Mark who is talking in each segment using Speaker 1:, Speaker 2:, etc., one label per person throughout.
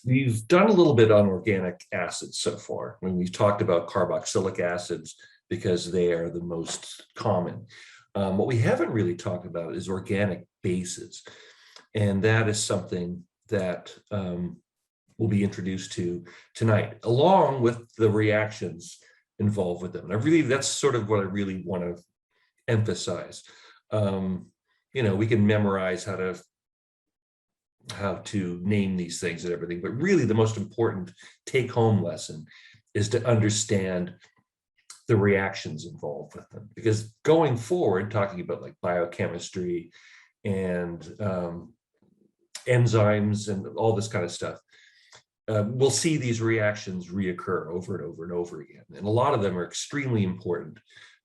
Speaker 1: We've done a little bit on organic acids so far. When we've talked about carboxylic acids because they are the most common. What we haven't really talked about is organic bases. And that is something that we'll be introduced to tonight, along with the reactions involved with them. And that's sort of what I really want to emphasize. We can memorize how to name these things and everything, but really the most important take-home lesson is to understand the reactions involved with them. Because going forward, talking about like biochemistry and enzymes and all this kind of stuff, we'll see these reactions reoccur over and over and over again. And a lot of them are extremely important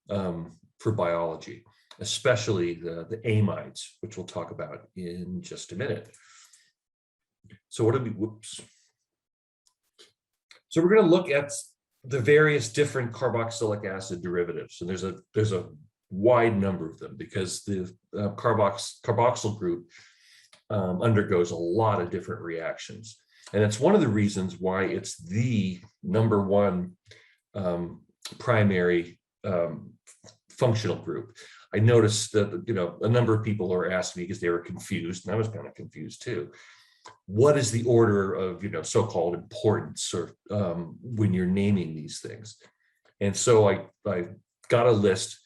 Speaker 1: for biology, especially the amides, which we'll talk about in just a minute. So we're going to look at the various different carboxylic acid derivatives. And there's a wide number of them because the carboxyl group undergoes a lot of different reactions. And it's one of the reasons why it's the number one primary functional group. I noticed that, a number of people are asking me because they were confused, and I was kind of confused too. What is the order of, so-called importance or when you're naming these things? And so I got a list.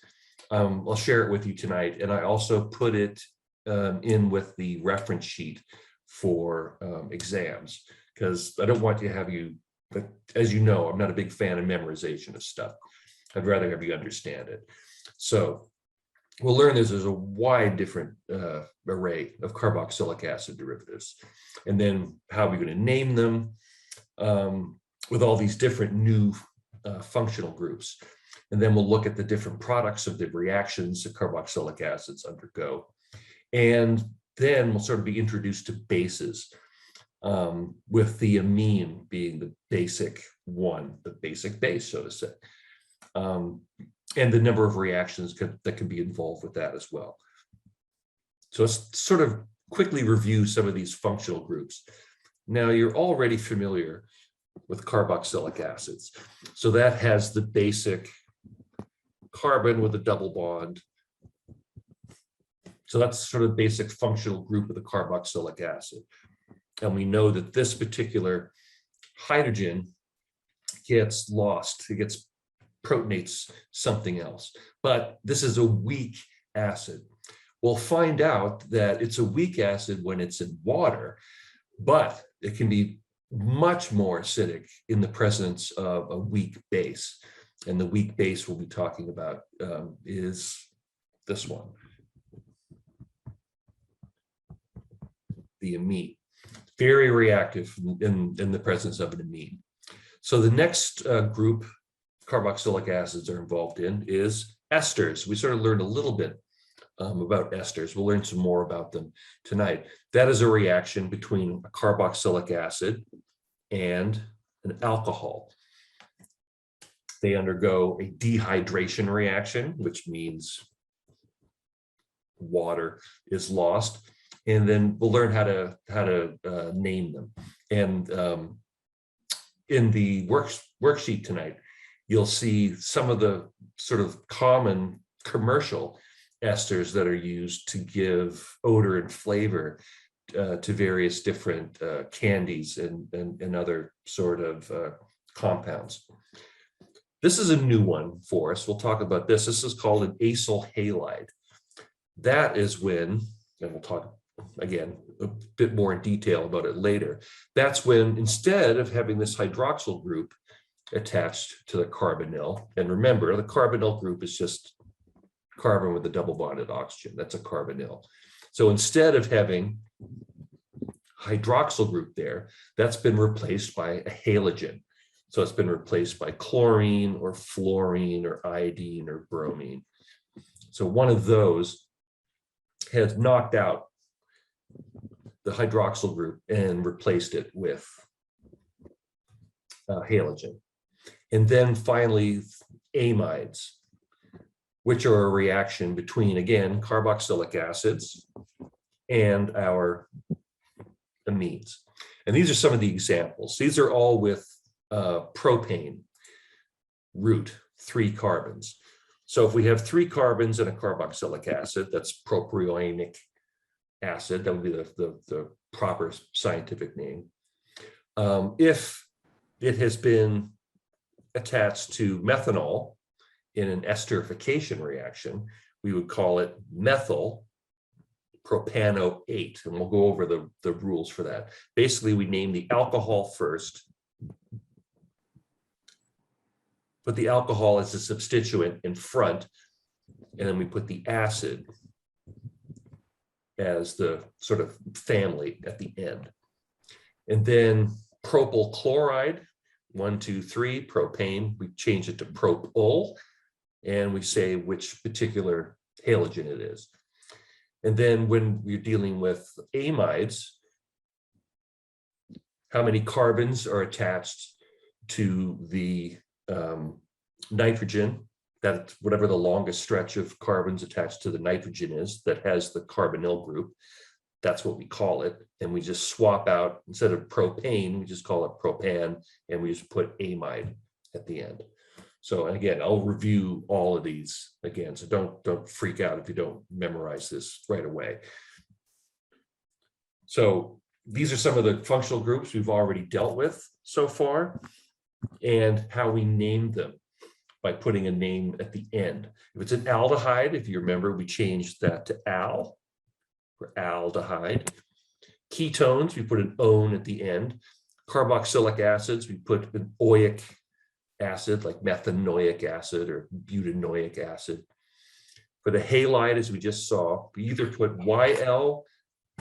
Speaker 1: I'll share it with you tonight. And I also put it in with the reference sheet for exams, because I don't want to have you, but as you know, I'm not a big fan of memorization of stuff. I'd rather have you understand it. So we'll learn there's a wide different array of carboxylic acid derivatives, and then how we're going to name them with all these different new functional groups. And then we'll look at the different products of the reactions that carboxylic acids undergo. And then we'll sort of be introduced to bases, with the amine being the basic one, the basic base, so to say. And the number of reactions that could be involved with that as well. So let's sort of quickly review some of these functional groups. Now, you're already familiar with carboxylic acids. So that has the basic carbon with a double bond. So that's sort of basic functional group of the carboxylic acid. And we know that this particular hydrogen gets lost, it gets protonates something else, but this is a weak acid. We'll find out that it's a weak acid when it's in water, but it can be much more acidic in the presence of a weak base. And the weak base we'll be talking about is this one, the amine. Very reactive in the presence of an amine. So the next group carboxylic acids are involved in is esters. We sort of learned a little bit about esters. We'll learn some more about them tonight. That is a reaction between a carboxylic acid and an alcohol. They undergo a dehydration reaction, which means water is lost. And then we'll learn how to name them. And in the worksheet tonight, you'll see some of the sort of common commercial esters that are used to give odor and flavor to various different candies and other sort of compounds. This is a new one for us. We'll talk about this. This is called an acyl halide. That is when, and we'll talk again a bit more in detail about it later, that's when instead of having this hydroxyl group attached to the carbonyl, and remember the carbonyl group is just carbon with a double bonded oxygen, that's a carbonyl. So instead of having hydroxyl group there, that's been replaced by a halogen. So it's been replaced by chlorine or fluorine or iodine or bromine. So one of those has knocked out the hydroxyl group and replaced it with halogen. And then finally, amides, which are a reaction between, again, carboxylic acids and our amines. And these are some of the examples. These are all with propane root, 3 carbons. So if we have 3 carbons in a carboxylic acid, that's propionic acid, that would be the proper scientific name. If it has been attached to methanol in an esterification reaction, we would call it methyl propanoate, and we'll go over the rules for that. Basically, we name the alcohol first, put the alcohol as a substituent in front, and then we put the acid as the sort of family at the end. And then propyl chloride, 1, 2, 3, propane, we change it to propyl, and we say which particular halogen it is. And then when we're dealing with amides, how many carbons are attached to the nitrogen, that whatever the longest stretch of carbons attached to the nitrogen is that has the carbonyl group, that's what we call it. And we just swap out, instead of propane, we just call it propan, and we just put amide at the end. So, and again, I'll review all of these again, so don't freak out if you don't memorize this right away. So these are some of the functional groups we've already dealt with so far, and how we name them by putting a name at the end. If it's an aldehyde, if you remember, we changed that to al for aldehyde. Ketones, we put an -one at the end. Carboxylic acids, we put an oic acid like methanoic acid or butanoic acid. For the halide, as we just saw, we either put YL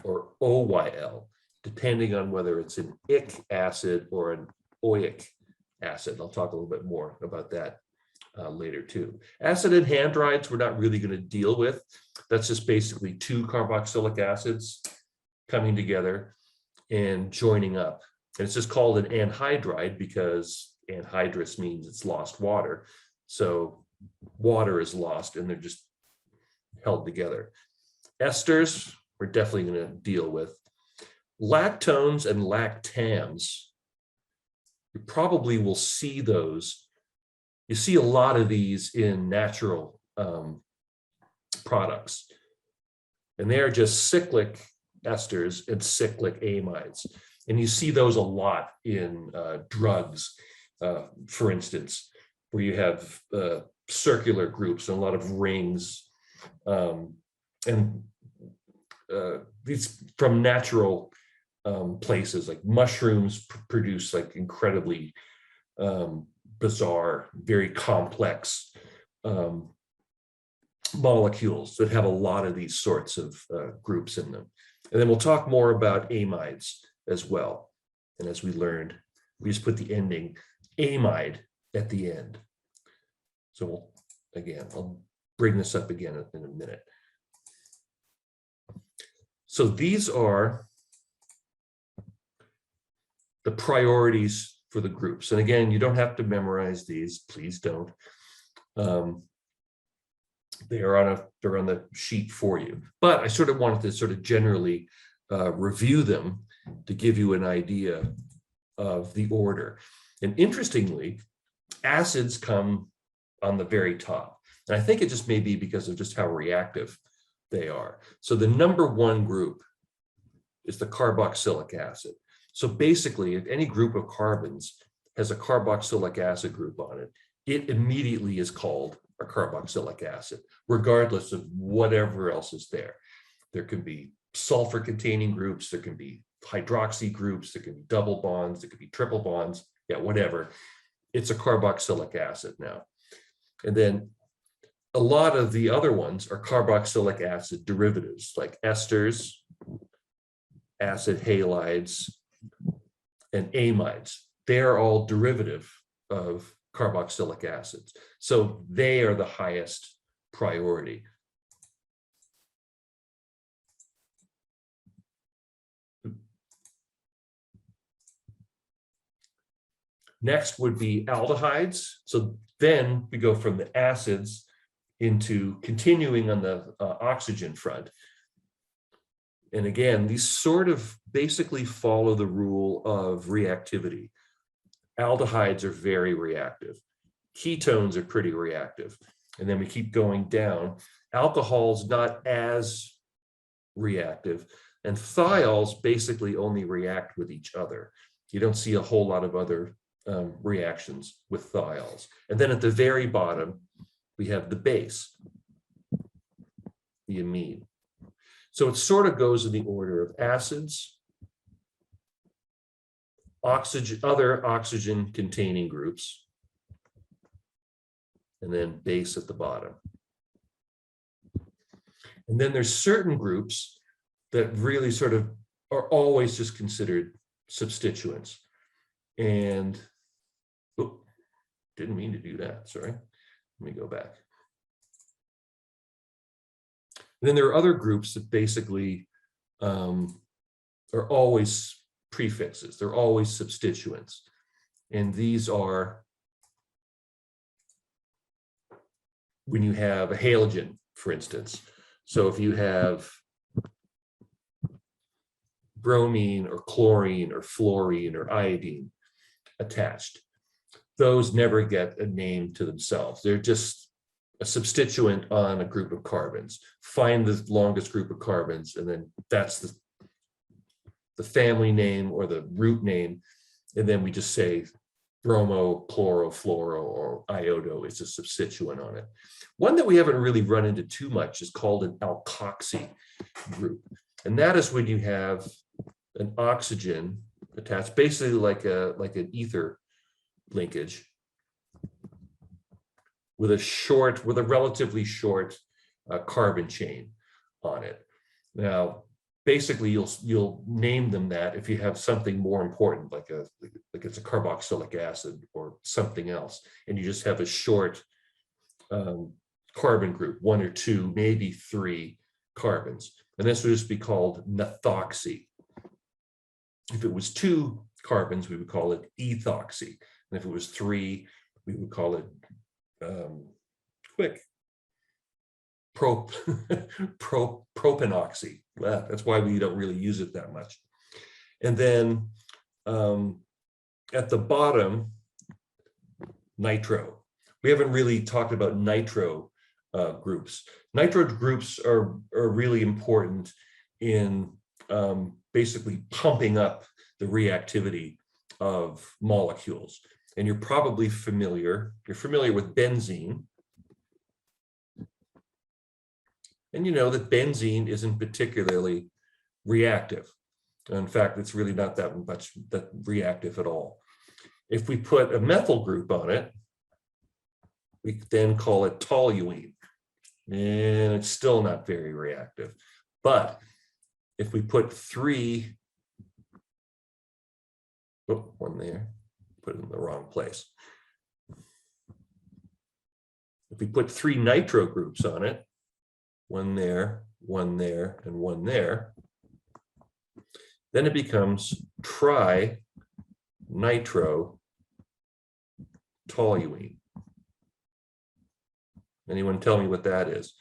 Speaker 1: or OYL, depending on whether it's an ic acid or an oic acid. I'll talk a little bit more about that later too. Acid anhydrides we're not really going to deal with. That's just basically 2 carboxylic acids coming together and joining up. And it's just called an anhydride because anhydrous means it's lost water. So water is lost and they're just held together. Esters, we're definitely going to deal with. Lactones and lactams, you probably will see those. You see a lot of these in natural products. And they are just cyclic esters and cyclic amides. And you see those a lot in drugs, for instance, where you have circular groups and a lot of rings. And these from natural places, like mushrooms produce like incredibly bizarre, very complex molecules that have a lot of these sorts of groups in them. And then we'll talk more about amides as well. And as we learned, we just put the ending amide at the end. So we'll, again, I'll bring this up again in a minute. So these are the priorities for the groups. And again, you don't have to memorize these, please don't. They're on the sheet for you. But I sort of wanted to sort of generally review them to give you an idea of the order. And interestingly, acids come on the very top. And I think it just may be because of just how reactive they are. So the number 1 group is the carboxylic acid. So basically, if any group of carbons has a carboxylic acid group on it, it immediately is called a carboxylic acid, regardless of whatever else is there. There can be sulfur-containing groups, there can be hydroxy groups, there can be double bonds, there could be triple bonds, yeah, whatever. It's a carboxylic acid now. And then a lot of the other ones are carboxylic acid derivatives, like esters, acid halides, and amides. They're all derivative of carboxylic acids. So they are the highest priority. Next would be aldehydes. So then we go from the acids into continuing on the oxygen front. And again, these sort of basically follow the rule of reactivity. Aldehydes are very reactive. Ketones are pretty reactive. And then we keep going down. Alcohol's not as reactive. And thiols basically only react with each other. You don't see a whole lot of other reactions with thiols. And then at the very bottom, we have the base, the amine. So it sort of goes in the order of acids, oxygen, other oxygen-containing groups, and then base at the bottom. And then there's certain groups that really sort of are always just considered substituents. And, oh, didn't mean to do that, sorry. Let me go back. And then there are other groups that basically are always prefixes. They're always substituents. And these are when you have a halogen, for instance. So if you have bromine or chlorine or fluorine or iodine attached, those never get a name to themselves. They're just a substituent on a group of carbons. Find the longest group of carbons, and then that's the family name or the root name. And then we just say bromo, chloro, fluoro, or iodo is a substituent on it. One that we haven't really run into too much is called an alkoxy group. And that is when you have an oxygen attached, basically like an ether linkage with a relatively short carbon chain on it. Now, basically, you'll name them that if you have something more important, like it's a carboxylic acid or something else, and you just have a short carbon group, 1 or 2, maybe 3 carbons, and this would just be called methoxy. If it was 2 carbons, we would call it ethoxy, and if it was 3, we would call it propanoxy. Well, that's why we don't really use it that much. And then at the bottom, nitro. We haven't really talked about nitro groups. Nitro groups are really important in basically pumping up the reactivity of molecules. And you're probably familiar with benzene. And you know that benzene isn't particularly reactive. In fact, it's really not that reactive at all. If we put a methyl group on it, we then call it toluene. And it's still not very reactive. But if we put 3, oh, one there, put it in the wrong place. If we put 3 nitro groups on it, 1 there, 1 there, and 1 there, then it becomes trinitrotoluene. Anyone tell me what that is?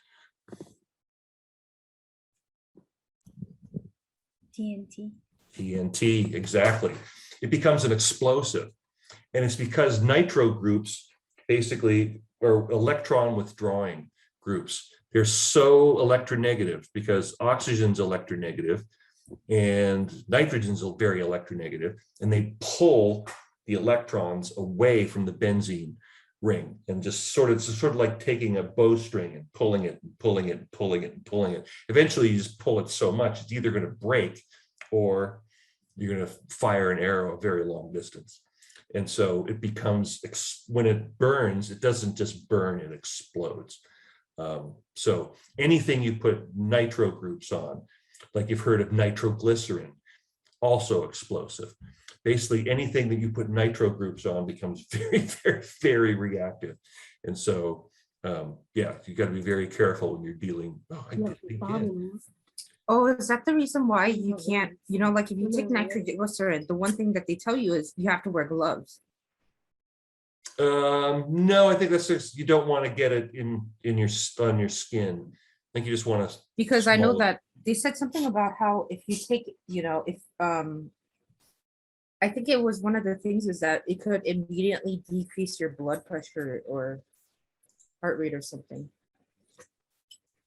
Speaker 2: TNT.
Speaker 1: TNT, exactly. It becomes an explosive. And it's because nitro groups basically are electron withdrawing groups. They're so electronegative because oxygen's electronegative and nitrogen's very electronegative, and they pull the electrons away from the benzene ring, and just sort of like taking a bowstring and pulling it and pulling it and pulling it and pulling it. Eventually you just pull it so much it's either going to break or you're going to fire an arrow a very long distance. And so it becomes, when it burns, it doesn't just burn, it explodes. So anything you put nitro groups on, like you've heard of nitroglycerin, also explosive. Basically anything that you put nitro groups on becomes very, very, very reactive. And so, yeah, you got to be very careful when you're dealing. Oh, I did it again.
Speaker 3: Oh, is that the reason why you can't, like if you take nitroglycerin, the one thing that they tell you is you have to wear gloves.
Speaker 1: No, I think that's just, you don't want to get it on your skin. I think you just want to.
Speaker 3: Because I know that they said something about how if you take, if I think it was one of the things is that it could immediately decrease your blood pressure or heart rate or something.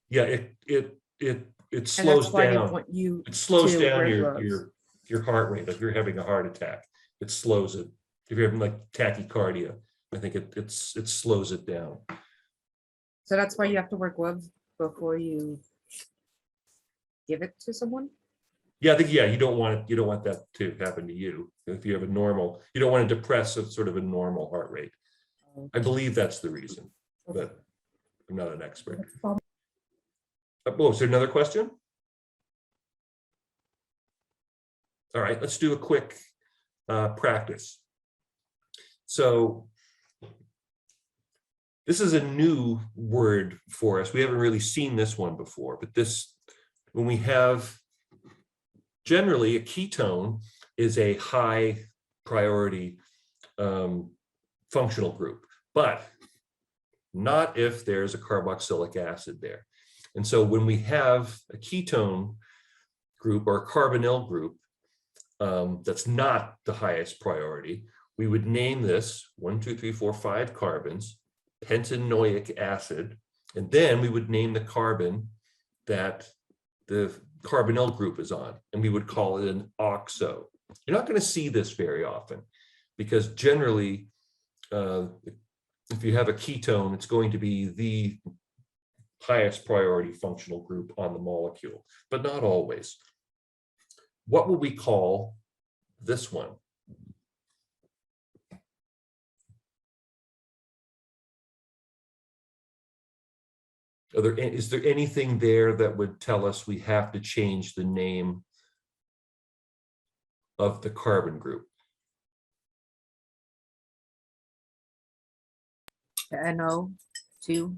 Speaker 1: Yeah, it
Speaker 3: And
Speaker 1: slows
Speaker 3: that's why they
Speaker 1: down.
Speaker 3: want you
Speaker 1: It slows
Speaker 3: to
Speaker 1: down
Speaker 3: wear
Speaker 1: your
Speaker 3: gloves.
Speaker 1: your heart rate. If you're having a heart attack, it slows it. If you're having like tachycardia, I think it slows it down.
Speaker 3: So that's why you have to wear gloves before you give it to someone.
Speaker 1: Yeah, I think you don't want that to happen to you. If you have a normal, you don't want to depress a sort of a normal heart rate. I believe that's the reason, but I'm not an expert. Oh, is there another question? All right, let's do a quick practice. So this is a new word for us. We haven't really seen this one before, but when we have generally a ketone is a high priority functional group, but not if there's a carboxylic acid there. And so when we have a ketone group or a carbonyl group that's not the highest priority, we would name this 1, 2, 3, 4, 5 carbons, pentanoic acid, and then we would name the carbon that the carbonyl group is on, and we would call it an oxo. You're not going to see this very often because generally, if you have a ketone, it's going to be the highest priority functional group on the molecule, but not always. What will we call this one? Is there anything there that would tell us we have to change the name of the carbon group?
Speaker 3: The NO2.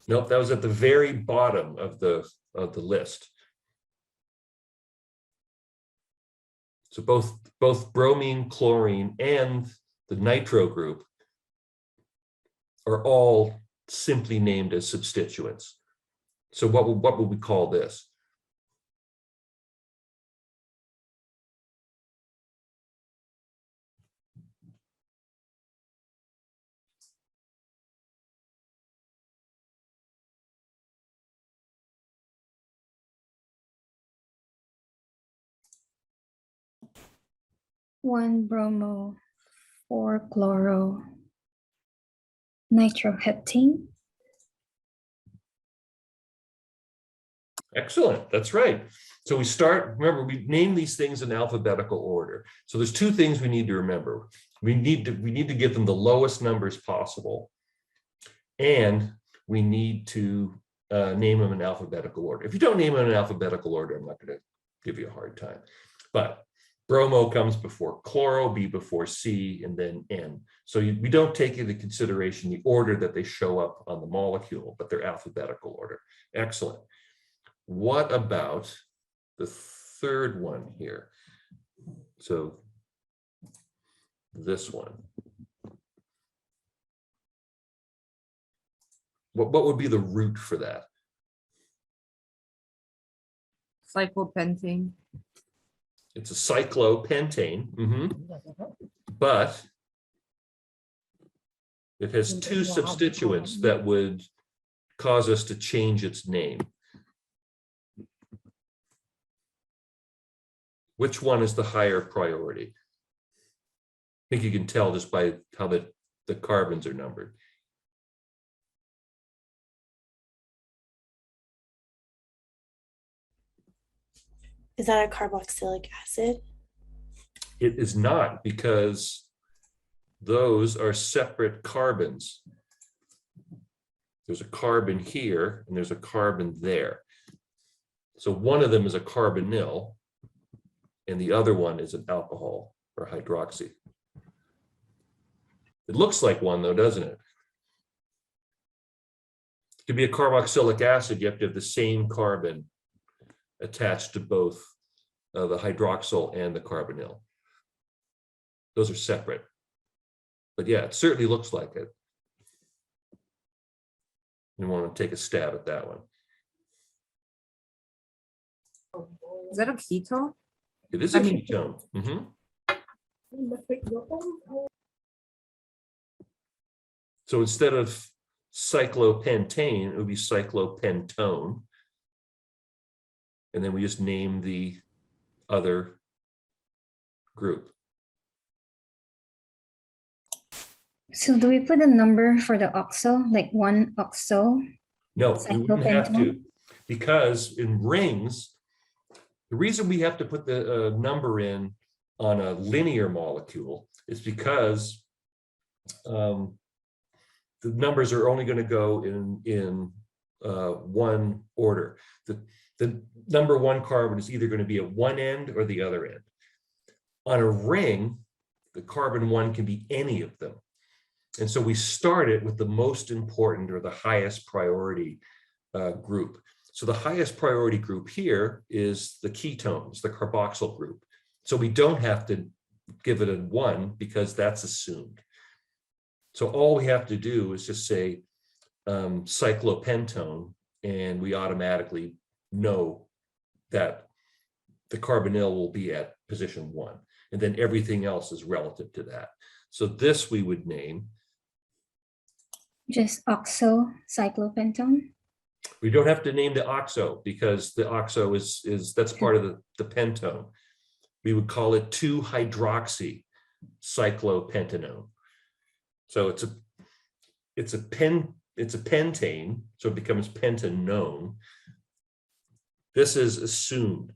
Speaker 1: Nope, that was at the very bottom of the list. So both bromine, chlorine, and the nitro group are all simply named as substituents. So what would we call this?
Speaker 2: One bromo, 4 chloro, nitroheptane.
Speaker 1: Excellent, that's right. So we start, remember, we name these things in alphabetical order. So there's two things we need to remember. We need to give them the lowest numbers possible, and we need to name them in alphabetical order. If you don't name them in alphabetical order, I'm not going to give you a hard time. But bromo comes before chloro, B before C, and then N. So we don't take into consideration the order that they show up on the molecule, but their alphabetical order. Excellent. What about the third one here? So this one. What would be the root for that?
Speaker 3: Cyclopentane.
Speaker 1: It's a cyclopentane, but it has two substituents that would cause us to change its name. Which one is the higher priority? I think you can tell just by how the carbons are numbered.
Speaker 4: Is that a carboxylic acid?
Speaker 1: It is not, because those are separate carbons. There's a carbon here and there's a carbon there. So one of them is a carbonyl and the other one is an alcohol or hydroxy. It looks like one though, doesn't it? To be a carboxylic acid, you have to have the same carbon attached to both the hydroxyl and the carbonyl. Those are separate. But yeah, it certainly looks like it. You want to take a stab at that one.
Speaker 3: Is that a ketone?
Speaker 1: It is
Speaker 3: I
Speaker 1: a
Speaker 3: mean-
Speaker 1: ketone. Mhm. So instead of cyclopentane, it would be cyclopentone. And then we just name the other group.
Speaker 2: So do we put a number for the oxo, like 1 oxo?
Speaker 1: No, we wouldn't have to,
Speaker 2: Cyclopentone?
Speaker 1: because in rings, the reason we have to put the number in on a linear molecule is because the numbers are only going to go in one order. The number 1 carbon is either going to be at one end or the other end. On a ring, the carbon 1 can be any of them. And so we start it with the most important or the highest priority group. So the highest priority group here is the ketones, the carboxyl group. So we don't have to give it a 1 because that's assumed. So all we have to do is just say cyclopentone, and we automatically know that the carbonyl will be at position 1. And then everything else is relative to that. So this we would name.
Speaker 2: Just oxo cyclopentone?
Speaker 1: We don't have to name the oxo because the oxo is that's part of the pentone. We would call it 2-hydroxy cyclopentanone. So it's a pentane, so it becomes pentanone. This is assumed.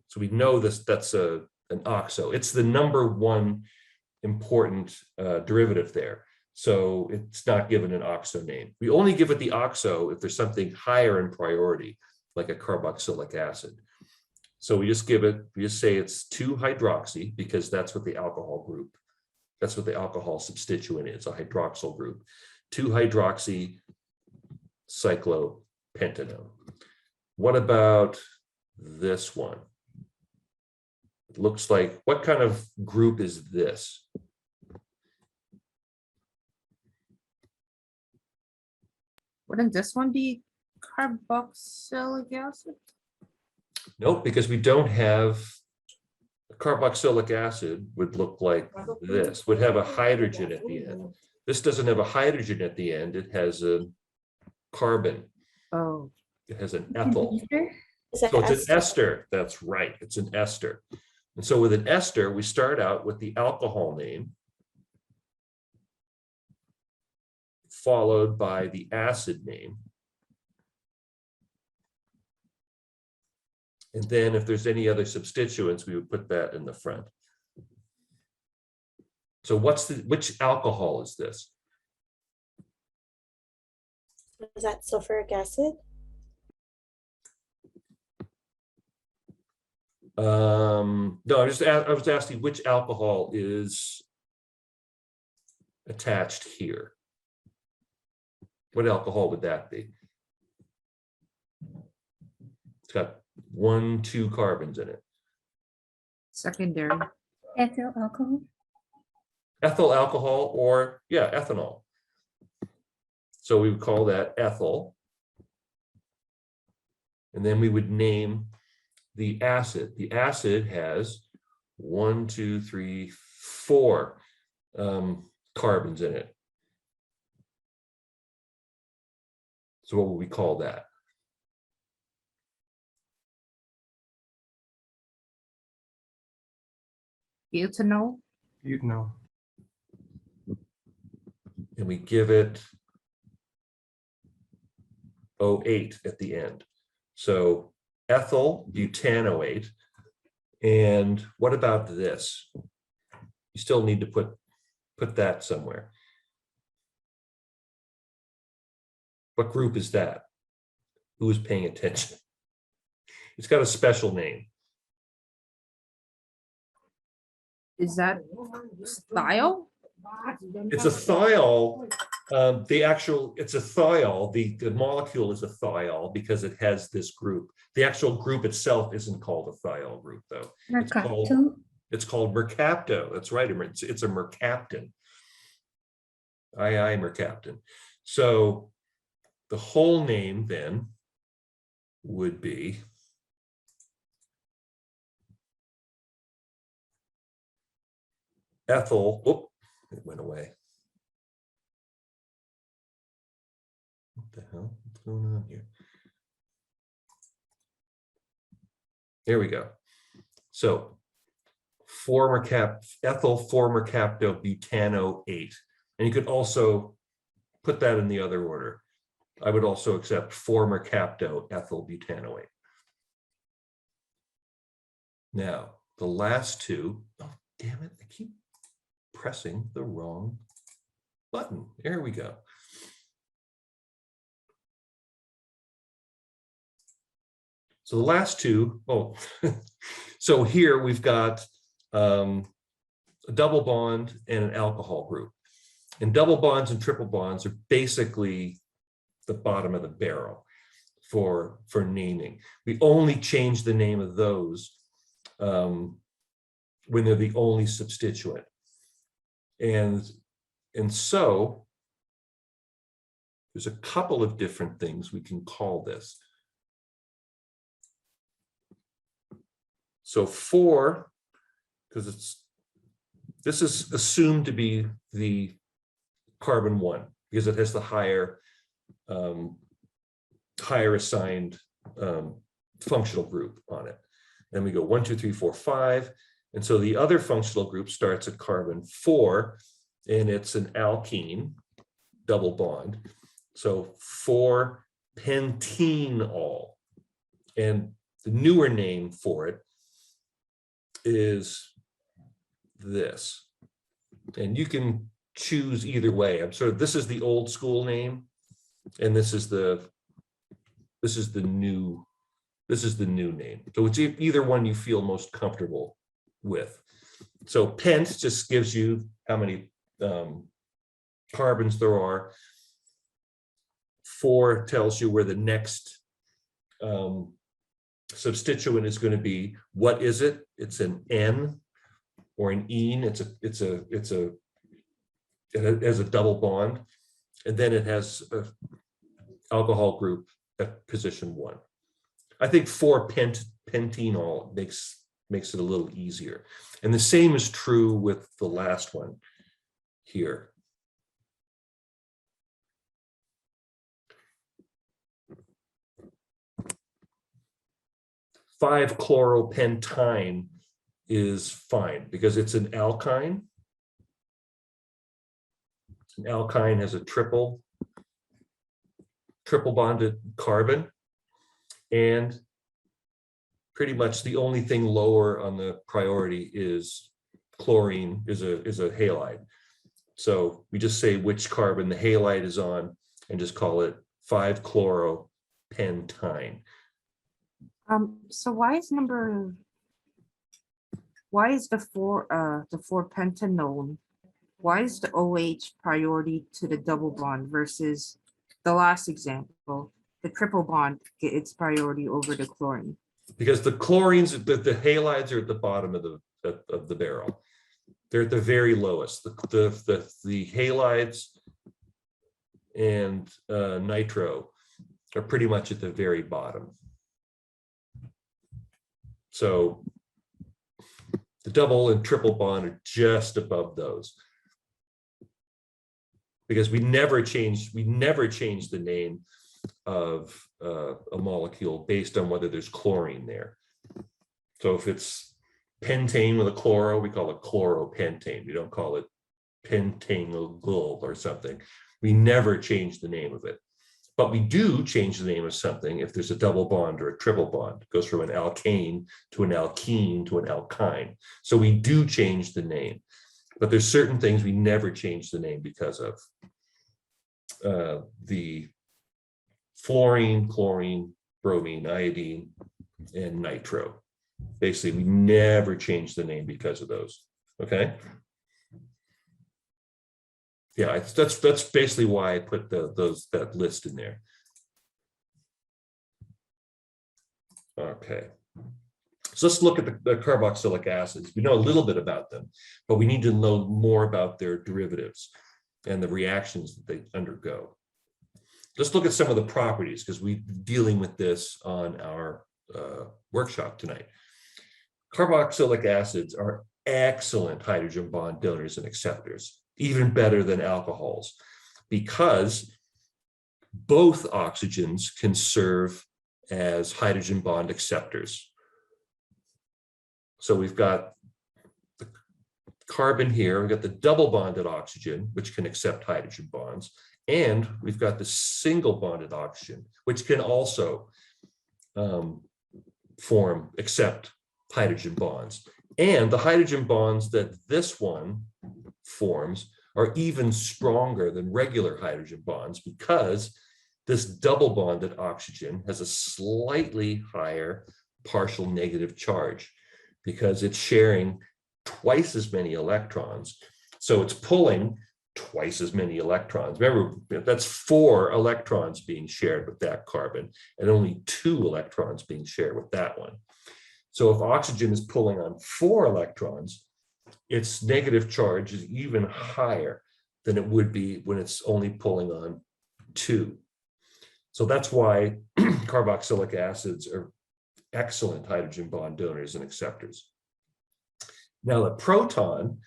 Speaker 1: So we know that's an oxo. It's the number 1 important derivative there. So it's not given an oxo name. We only give it the oxo if there's something higher in priority, like a carboxylic acid. So we just say it's 2-hydroxy because that's what the alcohol group, that's what the alcohol substituent is, a hydroxyl group. 2-hydroxy cyclopentanone. What about this one? It looks like, what kind of group is this?
Speaker 3: Wouldn't this one be carboxylic acid?
Speaker 1: Nope, because we don't have carboxylic acid would look like this, would have a hydrogen at the end. This doesn't have a hydrogen at the end. It has a carbon.
Speaker 3: Oh,
Speaker 1: It has an ethyl.
Speaker 2: Ether?
Speaker 4: Is that
Speaker 1: So it's
Speaker 4: ester?
Speaker 1: an ester. That's right. It's an ester. And so with an ester, we start out with the alcohol name, followed by the acid name. And then if there's any other substituents, we would put that in the front. So which alcohol is this?
Speaker 4: Is that sulfuric acid?
Speaker 1: No, I was asking which alcohol is attached here. What alcohol would that be? It's got 1, 2 carbons in it.
Speaker 3: secondary.
Speaker 2: Ethyl alcohol?
Speaker 1: Ethyl alcohol, or yeah, ethanol. So we would call that ethyl. And then we would name the acid. The acid has 1, 2, 3, 4 carbons in it. So what would we call that?
Speaker 3: Butanol.
Speaker 5: Butanol.
Speaker 1: And we give it 08 at the end. So ethyl butanoate. And what about this? You still need to put that somewhere. What group is that? Who is paying attention? It's got a special name.
Speaker 3: Is that thiol?
Speaker 1: It's a thiol. It's a thiol. The molecule is a thiol because it has this group. The actual group itself isn't called a thiol group, though.
Speaker 2: Mercapto?
Speaker 1: It's called mercapto. That's right. It's a mercaptan. Mercaptan. So the whole name then would be ethyl, oh, it went away. What the hell? What's going on here? There we go. So ethyl formmercaptobutanoate. And you could also put that in the other order. I would also accept formmercapto ethyl butanoate. Now, the last two, oh, damn it, I keep pressing the wrong button. There we go. So the last two, oh, so here we've got a double bond and an alcohol group. And double bonds and triple bonds are basically the bottom of the barrel for naming. We only change the name of those when they're the only substituent. And so there's a couple of different things we can call this. So because this is assumed to be the carbon 1 because it has the higher assigned functional group on it. And we go 1, 2, 3, 4, 5. And so the other functional group starts at carbon 4, and it's an alkene, double bond. So 4-pentenol. And the newer name for it is this. And you can choose either way. This is the old school name, and this is the new name. So it's either one you feel most comfortable with. So pent just gives you how many carbons there are. 4 tells you where the next substituent is going to be. What is it? It's an N or an ene. It has a double bond, and then it has an alcohol group at position 1. I think 4-pentenol makes it a little easier. And the same is true with the last one here. "5-chloropentine" is fine because it's an alkyne. An alkyne has a triple bonded carbon, and pretty much the only thing lower on the priority is chlorine is a halide. So we just say which carbon the halide is on and just call it 5-chloropentine.
Speaker 3: So why is the 4-pentanone, why is the OH priority to the double bond versus the last example, the triple bond, its priority over the chlorine?
Speaker 1: Because the chlorines, the halides are at the bottom of the barrel. They're at the very lowest. The halides and nitro are pretty much at the very bottom. So the double and triple bond are just above those. Because we never change the name of a molecule based on whether there's chlorine there. So if it's pentane with a chloro, we call it chloropentane. We don't call it pentanyl or something. We never change the name of it. But we do change the name of something if there's a double bond or a triple bond. It goes from an alkane to an alkene to an alkyne. So we do change the name. But there's certain things we never change the name because of. The fluorine, chlorine, bromine, iodine, and nitro. Basically, we never change the name because of those. Okay. Yeah, that's basically why I put that list in there. Okay. So let's look at the carboxylic acids. We know a little bit about them, but we need to know more about their derivatives and the reactions that they undergo. let's look at some of the properties because we're dealing with this on our workshop tonight. Carboxylic acids are excellent hydrogen bond donors and acceptors, even better than alcohols, because both oxygens can serve as hydrogen bond acceptors. So we've got the carbon here, we've got the double bonded oxygen, which can accept hydrogen bonds, and we've got the single bonded oxygen, which can also accept hydrogen bonds. And the hydrogen bonds that this one forms are even stronger than regular hydrogen bonds because this double bonded oxygen has a slightly higher partial negative charge because it's sharing twice as many electrons. So it's pulling twice as many electrons. Remember, that's 4 electrons being shared with that carbon and only 2 electrons being shared with that one. So if oxygen is pulling on 4 electrons, its negative charge is even higher than it would be when it's only pulling on 2. So that's why carboxylic acids are excellent hydrogen bond donors and acceptors. Now the proton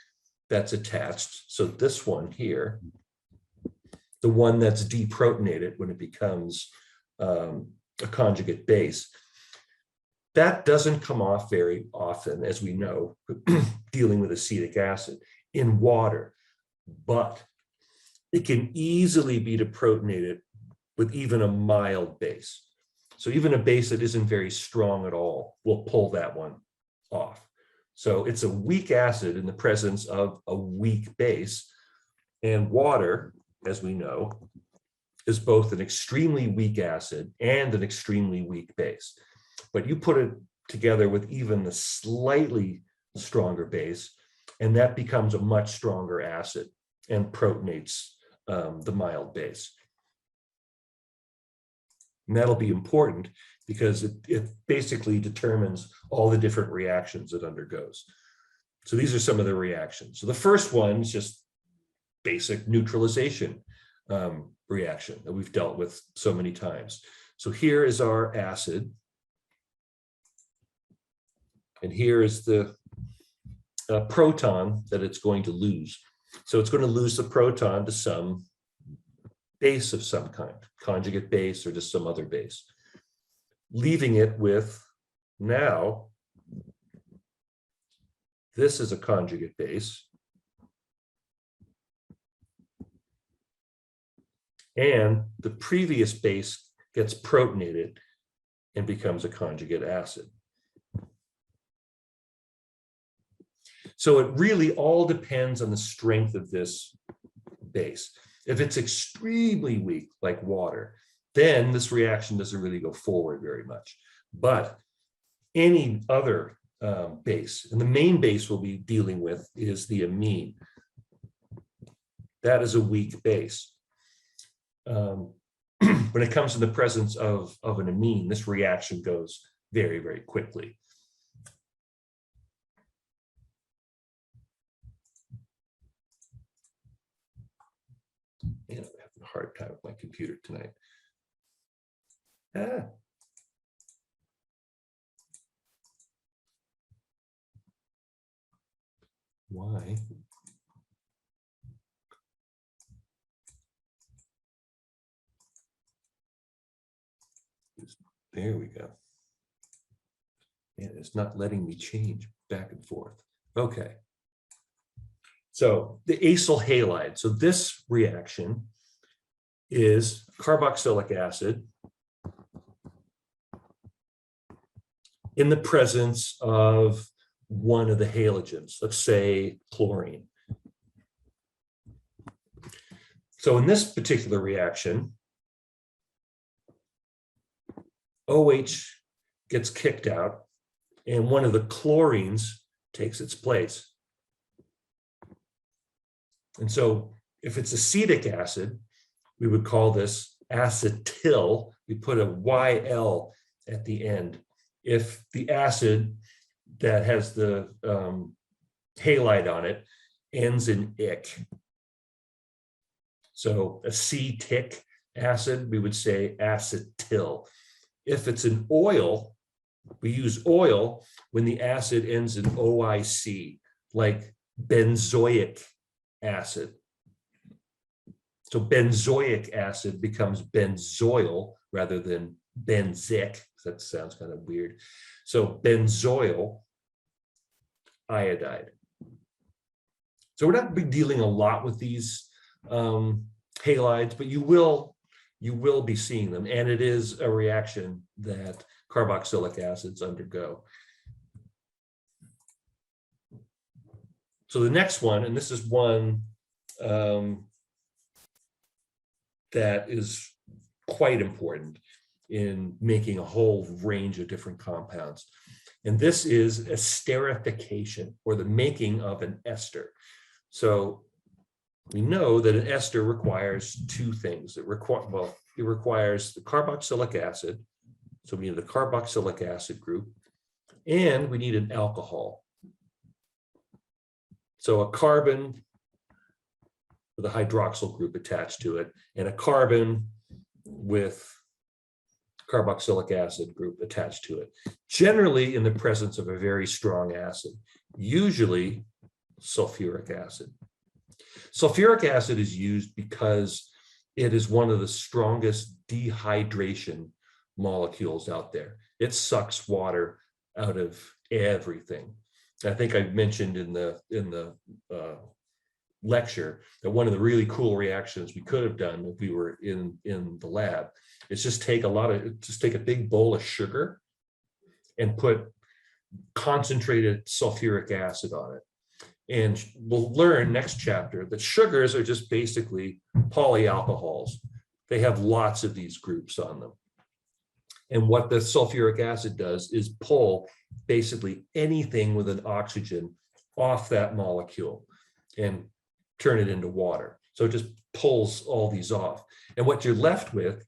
Speaker 1: that's attached, so this one here, the one that's deprotonated when it becomes a conjugate base, that doesn't come off very often, as we know, dealing with acetic acid in water, but it can easily be deprotonated with even a mild base. So even a base that isn't very strong at all will pull that one off. So it's a weak acid in the presence of a weak base, and water, as we know, is both an extremely weak acid and an extremely weak base. But you put it together with even the slightly stronger base, and that becomes a much stronger acid and protonates the mild base. And that'll be important because it basically determines all the different reactions it undergoes. So these are some of the reactions. So the first one is just basic neutralization reaction that we've dealt with so many times. So here is our acid. And here is the proton that it's going to lose. So it's going to lose the proton to some base of some kind, conjugate base or just some other base, leaving it with now, this is a conjugate base. And the previous base gets protonated and becomes a conjugate acid. So it really all depends on the strength of this base. If it's extremely weak, like water, then this reaction doesn't really go forward very much. But any other base, and the main base we'll be dealing with is the amine. That is a weak base. When it comes in the presence of an amine, this reaction goes very, very quickly. Man, I'm having a hard time with my computer tonight. Why? There we go. And it's not letting me change back and forth. Okay. So the acyl halide. So this reaction is carboxylic acid in the presence of one of the halogens, let's say chlorine. So in this particular reaction, OH gets kicked out and one of the chlorines takes its place. And so if it's acetic acid, we would call this acetyl. We put a YL at the end. If the acid that has the halide on it ends in ic, so acetic acid, we would say acetyl. If it's an oil, we use oil when the acid ends in OIC, like benzoic acid. So benzoic acid becomes benzoyl rather than benzic. That sounds kind of weird. So benzoyl iodide. So we're not dealing a lot with these halides, but you will be seeing them, and it is a reaction that carboxylic acids undergo. So the next one, and this is one that is quite important in making a whole range of different compounds. And this is esterification, or the making of an ester. So we know that an ester requires two things. It requires the carboxylic acid. So we need the carboxylic acid group, and we need an alcohol. So a carbon with a hydroxyl group attached to it, and a carbon with carboxylic acid group attached to it, generally in the presence of a very strong acid, usually sulfuric acid. Sulfuric acid is used because it is one of the strongest dehydration molecules out there. It sucks water out of everything. I think I mentioned in the lecture that one of the really cool reactions we could have done if we were in the lab is just take a big bowl of sugar and put concentrated sulfuric acid on it. And we'll learn next chapter that sugars are just basically polyalcohols. They have lots of these groups on them. And what the sulfuric acid does is pull basically anything with an oxygen off that molecule and turn it into water. So it just pulls all these off. And what you're left with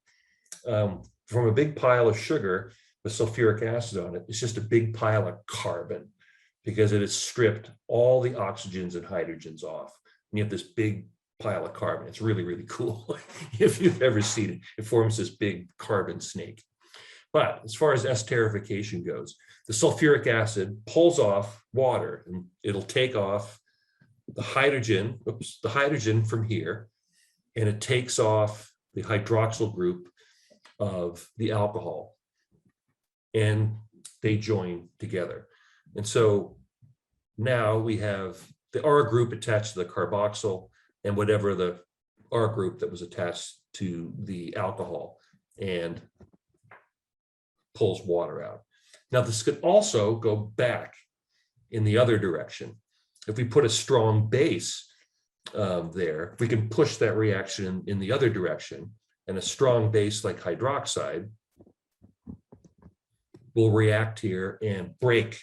Speaker 1: from a big pile of sugar with sulfuric acid on it, it's just a big pile of carbon, because it has stripped all the oxygens and hydrogens off. And you have this big pile of carbon. It's really, really cool. If you've ever seen it, it forms this big carbon snake. But as far as esterification goes, the sulfuric acid pulls off water, and it'll take off the hydrogen from here, and it takes off the hydroxyl group of the alcohol, and they join together. And so now we have the R group attached to the carboxyl, and whatever the R group that was attached to the alcohol, and pulls water out. Now, this could also go back in the other direction. If we put a strong base there, we can push that reaction in the other direction, and a strong base like hydroxide will react here and break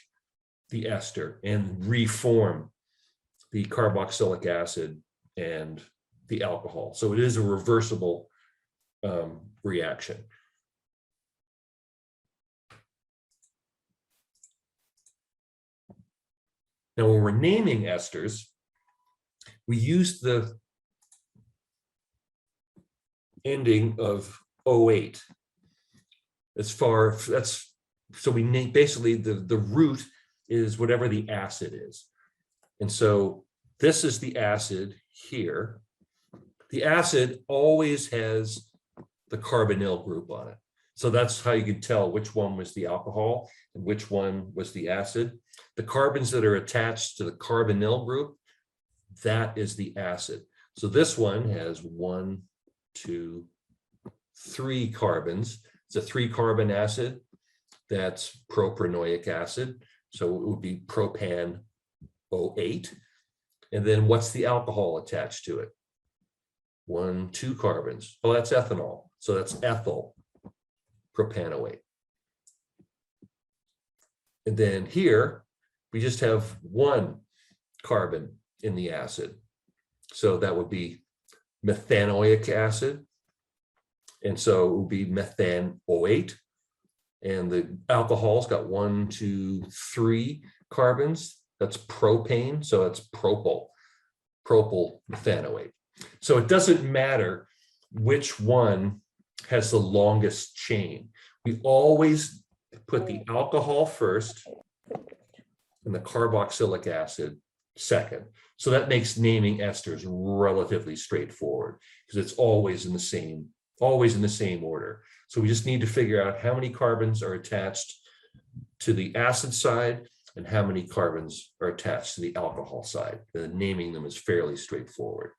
Speaker 1: the ester and reform the carboxylic acid and the alcohol. So it is a reversible reaction. Now, when we're naming esters, we use the ending of 08 so we name basically the root is whatever the acid is. And so this is the acid here. The acid always has the carbonyl group on it. So that's how you can tell which one was the alcohol and which one was the acid. The carbons that are attached to the carbonyl group, that is the acid. So this one has 1, 2, 3 carbons. It's a 3-carbon acid. That's propranoic acid. So it would be propan 08. And then what's the alcohol attached to it? 1, 2 carbons. Oh, that's ethanol. So that's ethyl propanoate. And then here, we just have 1 carbon in the acid. So that would be methanoic acid. And so it would be methanoate. And the alcohol's got 1, 2, 3 carbons. That's propane. So it's propyl methanoate. So it doesn't matter which one has the longest chain. We always put the alcohol first and the carboxylic acid second. So that makes naming esters relatively straightforward because it's always in the same order. So we just need to figure out how many carbons are attached to the acid side and how many carbons are attached to the alcohol side. And naming them is fairly straightforward.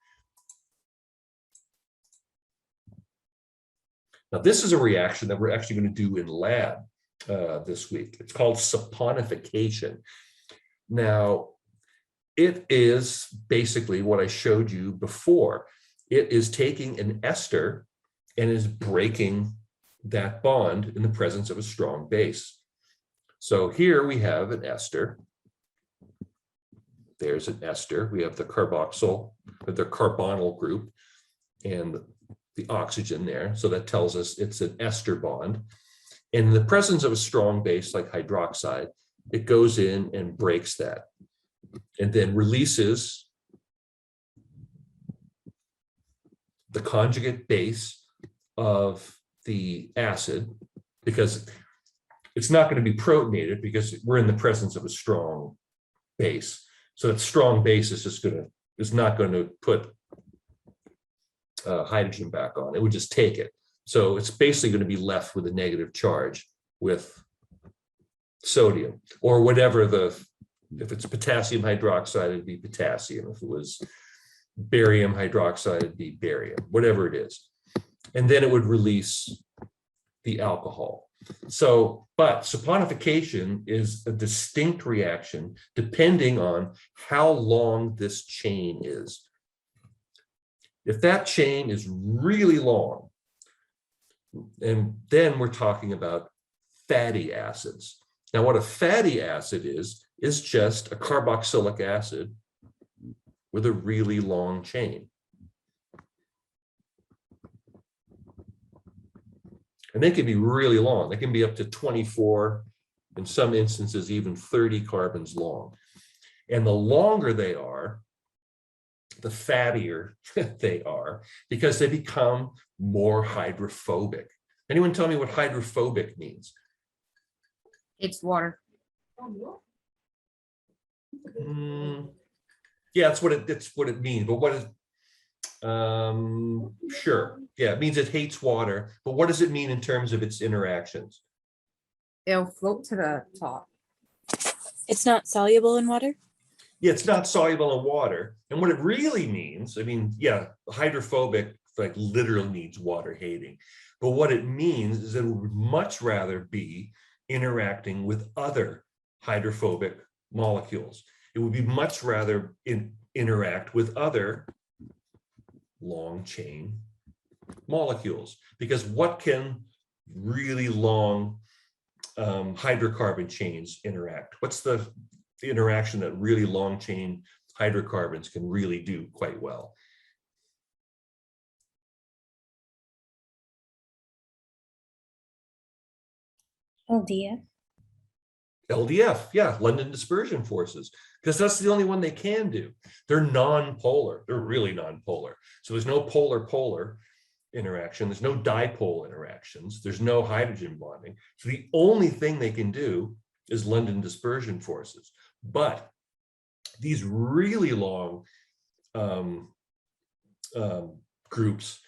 Speaker 1: Now, this is a reaction that we're actually going to do in lab this week. It's called saponification. Now, it is basically what I showed you before. It is taking an ester and is breaking that bond in the presence of a strong base. So here we have an ester. There's an ester. We have the carboxyl, the carbonyl group, and the oxygen there. So that tells us it's an ester bond. In the presence of a strong base like hydroxide, it goes in and breaks that and then releases the conjugate base of the acid, because it's not going to be protonated because we're in the presence of a strong base. So that strong base is not going to put hydrogen back on. It would just take it. So it's basically going to be left with a negative charge with sodium or whatever if it's potassium hydroxide, it'd be potassium. If it was barium hydroxide, it'd be barium, whatever it is. And then it would release the alcohol. So, but saponification is a distinct reaction depending on how long this chain is. If that chain is really long, and then we're talking about fatty acids. Now, what a fatty acid is just a carboxylic acid with a really long chain. And they can be really long. They can be up to 24, in some instances, even 30 carbons long. And the longer they are, the fattier they are, because they become more hydrophobic. Anyone tell me what hydrophobic means?
Speaker 3: It's water.
Speaker 1: Yeah, that's what it means. But what is sure. Yeah, it means it hates water. But what does it mean in terms of its interactions?
Speaker 3: It'll float to the top.
Speaker 4: It's not soluble in water?
Speaker 1: Yeah, it's not soluble in water. And what it really means, I mean, yeah, hydrophobic like literally means water hating. But what it means is that it would much rather be interacting with other hydrophobic molecules. It would be much rather interact with other long chain molecules, because what can really long hydrocarbon chains interact? What's the interaction that really long chain hydrocarbons can really do quite well?
Speaker 2: LDF.
Speaker 1: LDF, yeah, London dispersion forces, because that's the only one they can do. They're non-polar. They're really non-polar. So there's no polar-polar interaction. There's no dipole interactions. There's no hydrogen bonding. So the only thing they can do is London dispersion forces. But these really long groups,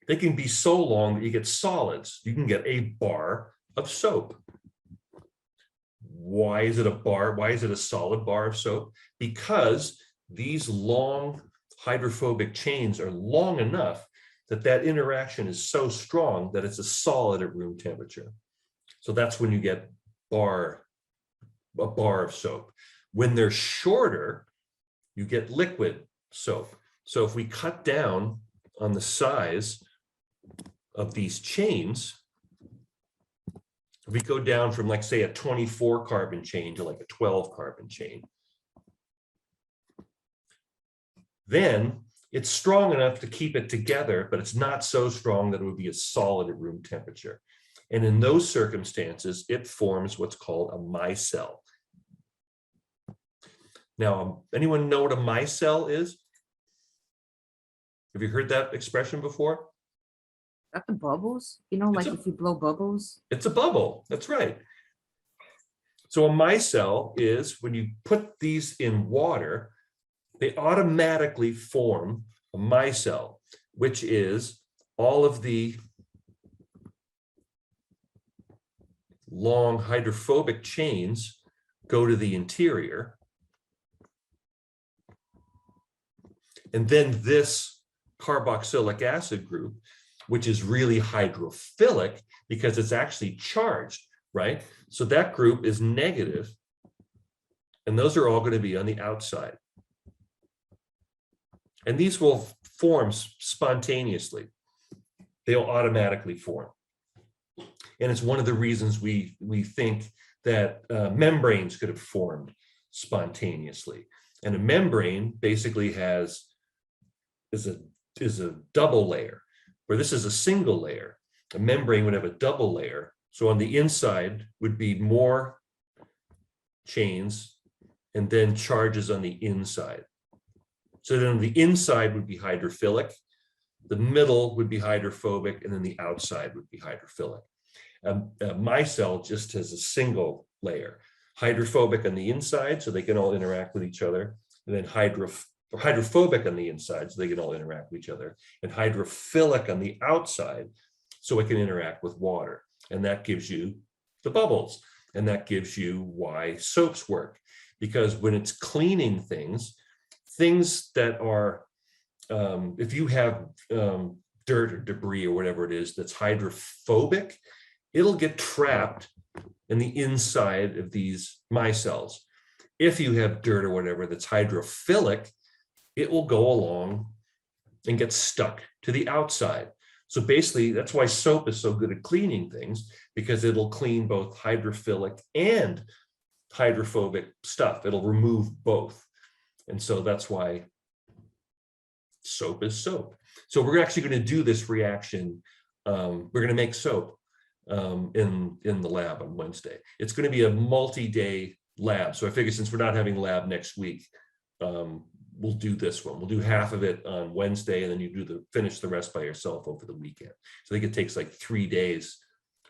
Speaker 1: they can be so long that you get solids. You can get a bar of soap. Why is it a bar? Why is it a solid bar of soap? Because these long hydrophobic chains are long enough that that interaction is so strong that it's a solid at room temperature. So that's when you get a bar of soap. When they're shorter, you get liquid soap. So if we cut down on the size of these chains, if we go down from, like, say, a 24 carbon chain to like a 12 carbon chain, then it's strong enough to keep it together, but it's not so strong that it would be a solid at room temperature. And in those circumstances, it forms what's called a micelle. Now, anyone know what a micelle is? Have you heard that expression before?
Speaker 3: that the bubbles? You know,
Speaker 1: It's
Speaker 3: like
Speaker 1: a-
Speaker 3: if you blow bubbles?
Speaker 1: It's a bubble. That's right. So a micelle is when you put these in water, they automatically form a micelle, which is all of the long hydrophobic chains go to the interior. And then this carboxylic acid group, which is really hydrophilic because it's actually charged, right? So that group is negative, and those are all going to be on the outside. And these will form spontaneously. They'll automatically form. And it's one of the reasons we think that membranes could have formed spontaneously. And a membrane basically is a double layer, where this is a single layer. A membrane would have a double layer. So on the inside would be more chains and then charges on the inside. So then the inside would be hydrophilic, the middle would be hydrophobic, and then the outside would be hydrophilic. A micelle just has a single layer, hydrophobic on the inside, so they can all interact with each other, and then hydrophobic on the inside, so they can all interact with each other, and hydrophilic on the outside, so it can interact with water. And that gives you the bubbles. And that gives you why soaps work. Because when it's cleaning things that are, if you have dirt or debris or whatever it is that's hydrophobic, it'll get trapped in the inside of these micelles. If you have dirt or whatever that's hydrophilic, it will go along and get stuck to the outside. So basically, that's why soap is so good at cleaning things, because it'll clean both hydrophilic and hydrophobic stuff. It'll remove both. And so that's why soap is soap. So we're actually going to do this reaction. We're going to make soap in the lab on Wednesday. It's going to be a multi-day lab. So I figure since we're not having lab next week, we'll do this one. We'll do half of it on Wednesday, and then you finish the rest by yourself over the weekend. So I think it takes like 3 days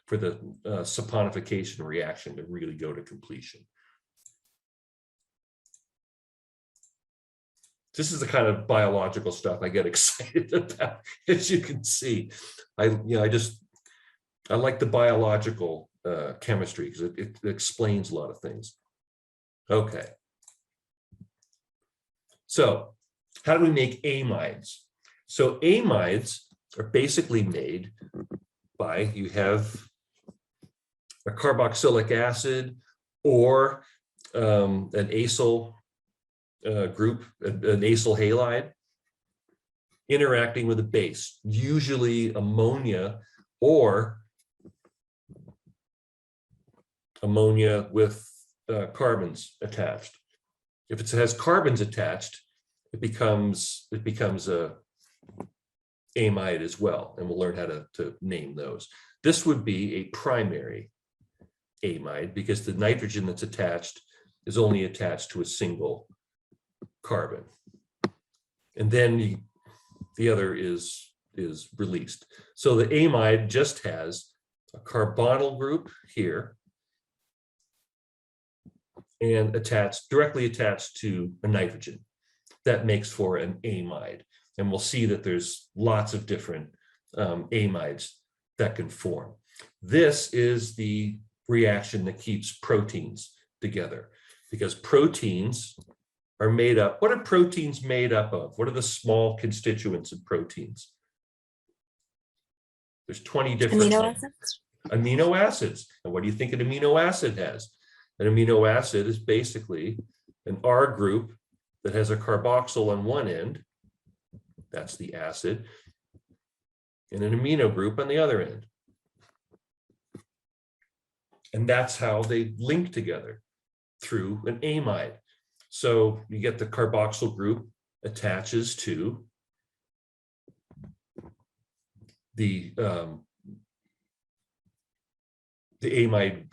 Speaker 1: for the saponification reaction to really go to completion. This is the kind of biological stuff I get excited about, as you can see. I like the biological chemistry because it explains a lot of things. Okay. So how do we make amides? So amides are basically made by, you have a carboxylic acid or an acyl group, an acyl halide, interacting with a base, usually ammonia or ammonia with carbons attached. If it has carbons attached, it becomes a amide as well, and we'll learn how to name those. This would be a primary amide because the nitrogen that's attached is only attached to a single carbon, and then the other is released. So the amide just has a carbonyl group here and directly attached to a nitrogen. That makes for an amide. And we'll see that there's lots of different amides that can form. This is the reaction that keeps proteins together, because proteins are made up. What are proteins made up of? What are the small constituents of proteins? There's 20 different
Speaker 4: Amino
Speaker 1: ones.
Speaker 4: acids.
Speaker 1: Amino acids. And what do you think an amino acid has? An amino acid is basically an R group that has a carboxyl on one end, that's the acid, and an amino group on the other end. And that's how they link together, through an amide. So you get the carboxyl group attaches to the amide,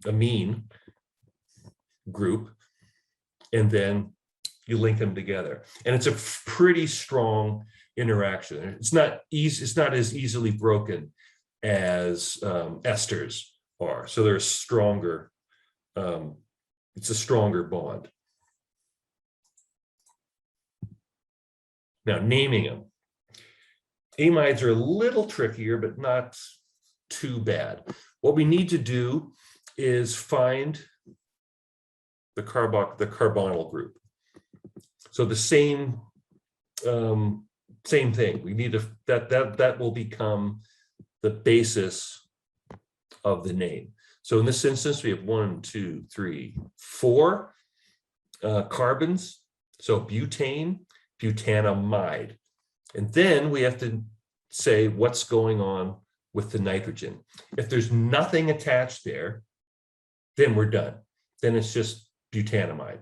Speaker 1: amine group, and then you link them together. And it's a pretty strong interaction. It's not easy, it's not as easily broken as esters are. So they're stronger, it's a stronger bond. Now, naming them. Amides are a little trickier, but not too bad. What we need to do is find the carbonyl group. So the same thing. We need to that will become the basis of the name. So in this instance, we have 1, 2, 3, 4 carbons. So butane, butanamide. And then we have to say what's going on with the nitrogen. If there's nothing attached there, then we're done. Then it's just butanamide,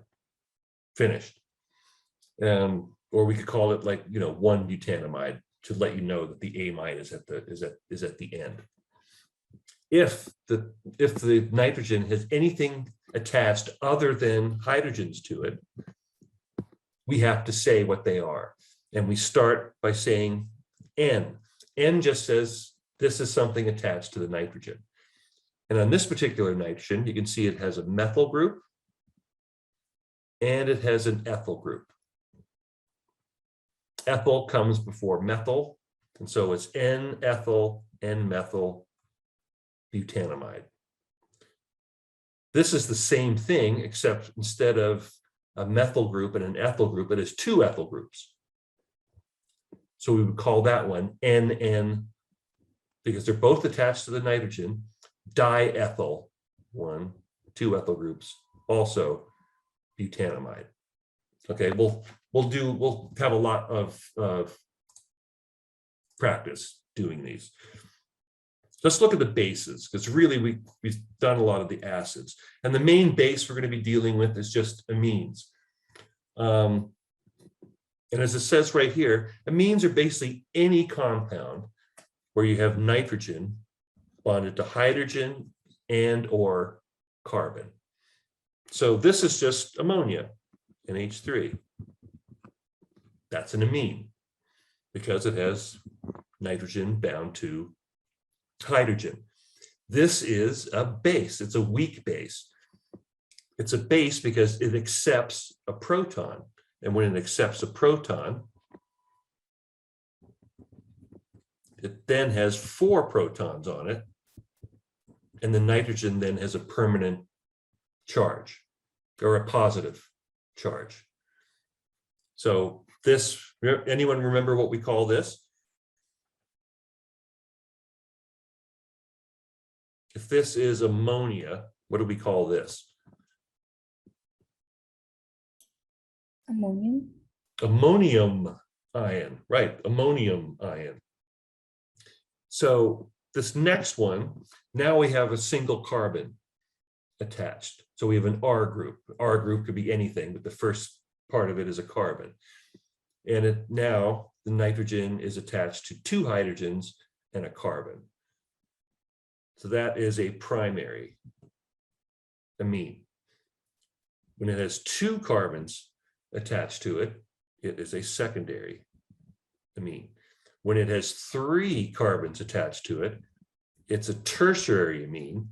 Speaker 1: finished. Or we could call it like, 1 butanamide to let you know that the amide is at the end. If the nitrogen has anything attached other than hydrogens to it, we have to say what they are. And we start by saying N. N just says this is something attached to the nitrogen. And on this particular nitrogen, you can see it has a methyl group and it has an ethyl group. Ethyl comes before methyl, and so it's N-ethyl, N-methyl butanamide. This is the same thing, except instead of a methyl group and an ethyl group, it has 2 ethyl groups. So we would call that one NN, because they're both attached to the nitrogen, diethyl, 1, 2 ethyl groups, also butanamide. Okay, we'll have a lot of practice doing these. Let's look at the bases, because really we've done a lot of the acids. And the main base we're going to be dealing with is just amines. And as it says right here, amines are basically any compound where you have nitrogen bonded to hydrogen and or carbon. So this is just ammonia, NH3. That's an amine because it has nitrogen bound to hydrogen. This is a base. It's a weak base. It's a base because it accepts a proton. And when it accepts a proton, it then has 4 protons on it. And the nitrogen then has a permanent charge or a positive charge. So this, anyone remember what we call this? If this is ammonia, what do we call this?
Speaker 2: Ammonium.
Speaker 1: Ammonium ion, right, ammonium ion. So this next one, now we have a single carbon attached. So we have an R group. R group could be anything, but the first part of it is a carbon. And now the nitrogen is attached to 2 hydrogens and a carbon. So that is a primary amine. When it has 2 carbons attached to it, it is a secondary amine. When it has 3 carbons attached to it, it's a tertiary amine.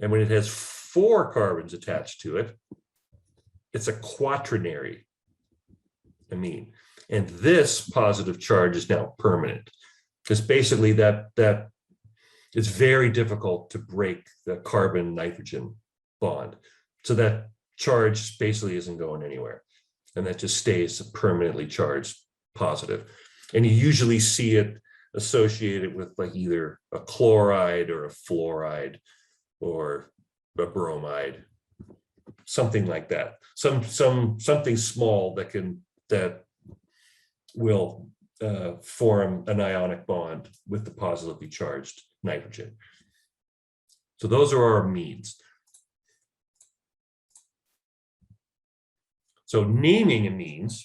Speaker 1: And when it has 4 carbons attached to it, it's a quaternary amine. And this positive charge is now permanent, because basically that it's very difficult to break the carbon-nitrogen bond. So that charge basically isn't going anywhere. And that just stays permanently charged positive. And you usually see it associated with like either a chloride or a fluoride or a bromide, something like that. Something small that will form an ionic bond with the positively charged nitrogen. So those are our amines. So naming amines,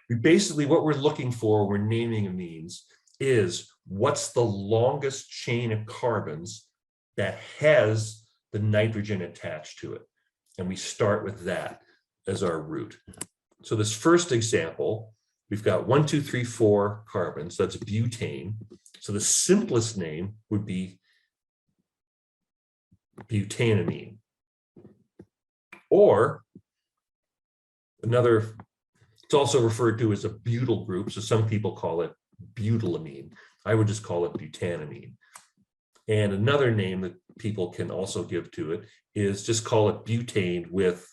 Speaker 1: what we're looking for when naming amines is what's the longest chain of carbons that has the nitrogen attached to it. And we start with that as our root. So this first example we've got 1, 2, 3, 4 carbons. That's butane. So the simplest name would be butanamine. Or another, it's also referred to as a butyl group. So some people call it butylamine. I would just call it butanamine. And another name that people can also give to it is just call it butane with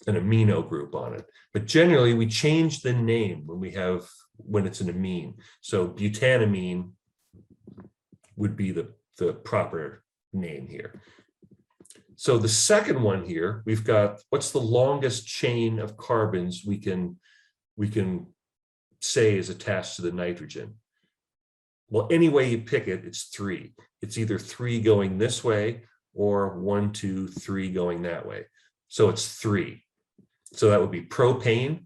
Speaker 1: an amino group on it. But generally we change the name when it's an amine. So butanamine would be the proper name here. So the second one here, we've got, what's the longest chain of carbons we can say is attached to the nitrogen? Well, any way you pick it, it's 3. It's either 3 going this way or 1, 2, 3 going that way. So it's 3. So that would be propane,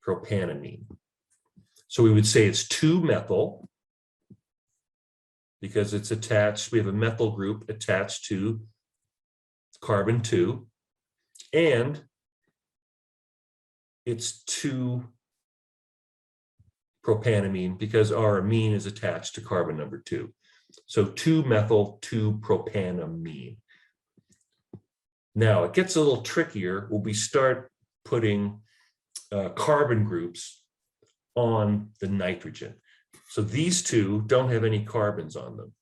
Speaker 1: propanamine. So we would say it's 2-methyl because it's attached, we have a methyl group attached to carbon 2, and it's 2-propanamine because our amine is attached to carbon number 2. So 2-methyl 2-propanamine. Now it gets a little trickier when we start putting carbon groups on the nitrogen. So these two don't have any carbons on them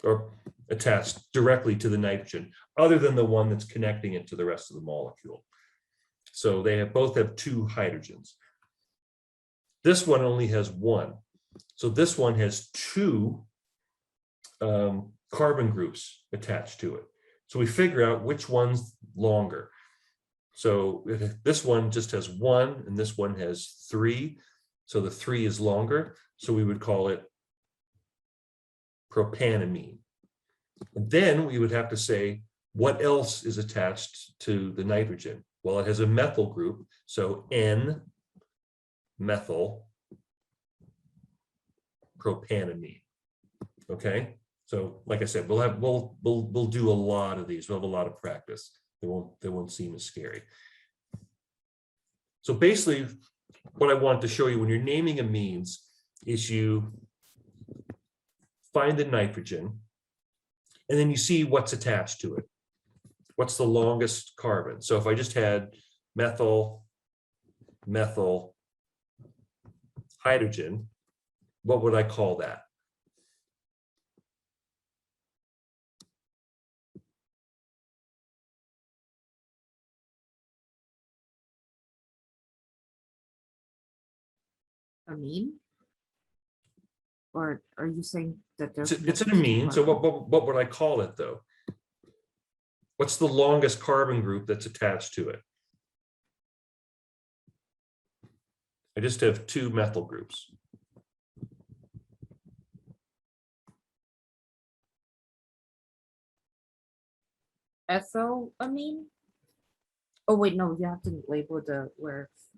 Speaker 1: or attached directly to the nitrogen, other than the one that's connecting it to the rest of the molecule. So they both have 2 hydrogens. This one only has 1. So this one has 2 carbon groups attached to it. So we figure out which one's longer. So this one just has 1 and this one has 3. So the 3 is longer. So we would call it propanamine. And then we would have to say, what else is attached to the nitrogen? Well, it has a methyl group. So N-methyl propanamine. Okay. So like I said, we'll do a lot of these. We'll have a lot of practice. They won't seem as scary. So basically, what I want to show you when you're naming amines is you find the nitrogen, and then you see what's attached to it. What's the longest carbon? So if I just had methyl, methyl, hydrogen, what would I call that?
Speaker 3: Amine? Or are you saying that there's?
Speaker 1: It's an amine. So what would I call it though? What's the longest carbon group that's attached to it? I just have 2 methyl groups.
Speaker 3: Ethylamine? Oh wait, no, you have to label the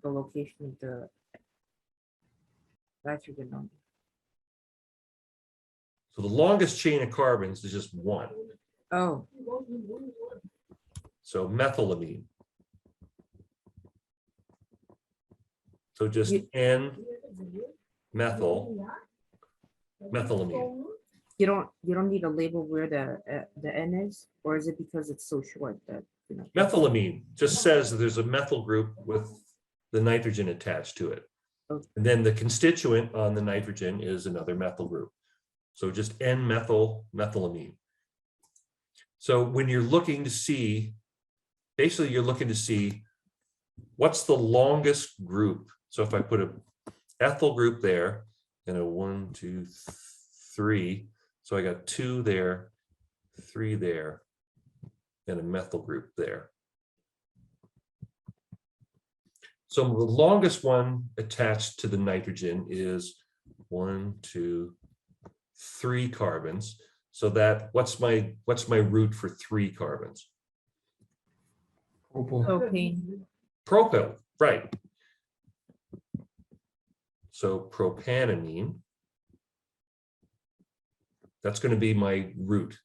Speaker 3: location of the nitrogen on.
Speaker 1: So the longest chain of carbons is just 1.
Speaker 3: Oh,
Speaker 1: So methylamine. So just
Speaker 3: You-
Speaker 1: N-methylamine.
Speaker 3: you don't need a label where the N is, or is it because it's so short that, you know?
Speaker 1: Methylamine just says that there's a methyl group with the nitrogen attached to it.
Speaker 3: Okay.
Speaker 1: And then the constituent on the nitrogen is another methyl group. So just N-methylamine. So when you're looking to see, basically you're looking to see what's the longest group. So if I put a ethyl group there and a 1, 2, 3, so I got 2 there, 3 there, and a methyl group there. So the longest one attached to the nitrogen is 1, 2, 3 carbons. So that what's my root for 3 carbons?
Speaker 3: Propane.
Speaker 1: Propyl, right. So propanamine. That's going to be my root.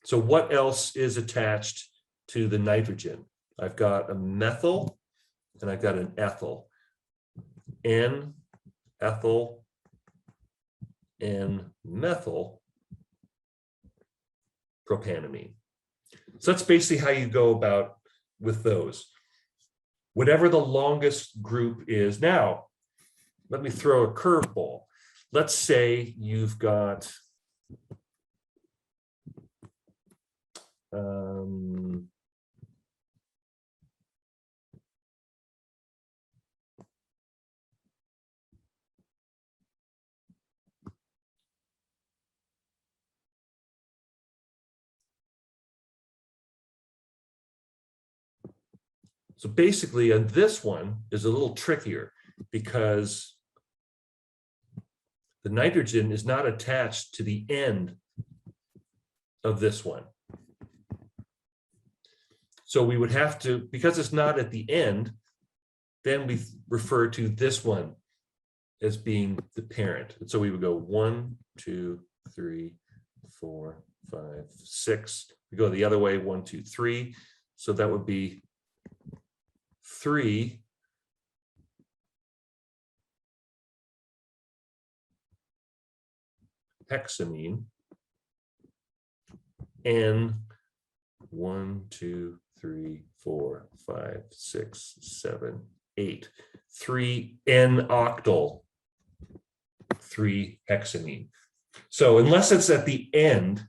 Speaker 1: So what else is attached to the nitrogen? I've got a methyl and I've got an ethyl. N-ethyl, N-methyl propanamine. So that's basically how you go about with those. Whatever the longest group is. Now, let me throw a curveball. Let's say you've got so basically on this one is a little trickier because the nitrogen is not attached to the end of this one. So we would have to, because it's not at the end, then we refer to this one as being the parent. And so we would go 1, 2, 3, 4, 5, 6. We go the other way, 1, 2, 3. So that would be 3 hexamine and 1, 2, 3, 4, 5, 6, 7, 8. 3 N-octyl 3 hexamine. So unless it's at the end,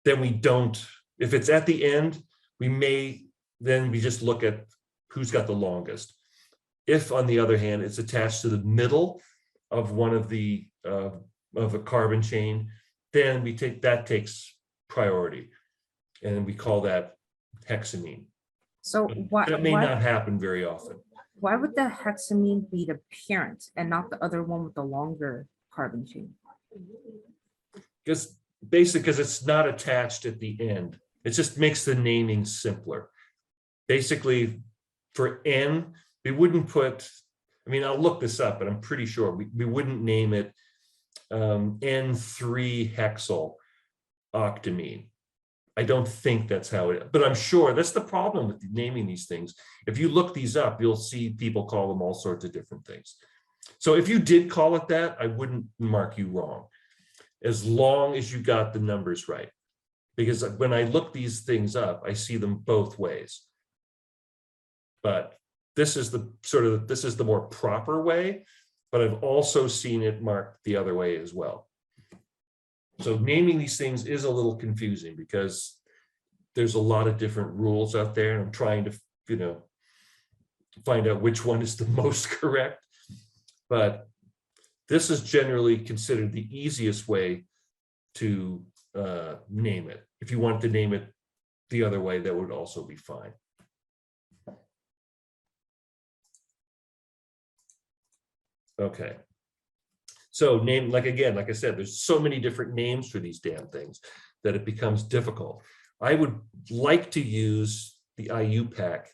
Speaker 1: then we don't, if it's at the end, then we just look at who's got the longest. If on the other hand, it's attached to the middle of one of the, of a carbon chain, then that takes priority. And we call that hexamine.
Speaker 3: So
Speaker 1: That may not happen very often.
Speaker 3: why would the hexamine be the parent and not the other one with the longer carbon chain?
Speaker 1: Because it's not attached at the end. It just makes the naming simpler. Basically, for N, we wouldn't put, I mean, I'll look this up, but I'm pretty sure we wouldn't name it N3 hexyl octamine. I don't think that's how it, but I'm sure that's the problem with naming these things. If you look these up, you'll see people call them all sorts of different things. So if you did call it that, I wouldn't mark you wrong, as long as you got the numbers right. Because when I look these things up, I see them both ways. But this is the more proper way, but I've also seen it marked the other way as well. So naming these things is a little confusing because there's a lot of different rules out there, and I'm trying to, find out which one is the most correct. But this is generally considered the easiest way to name it. If you wanted to name it the other way, that would also be fine. Okay. So like I said, there's so many different names for these damn things that it becomes difficult. I would like to use the IUPAC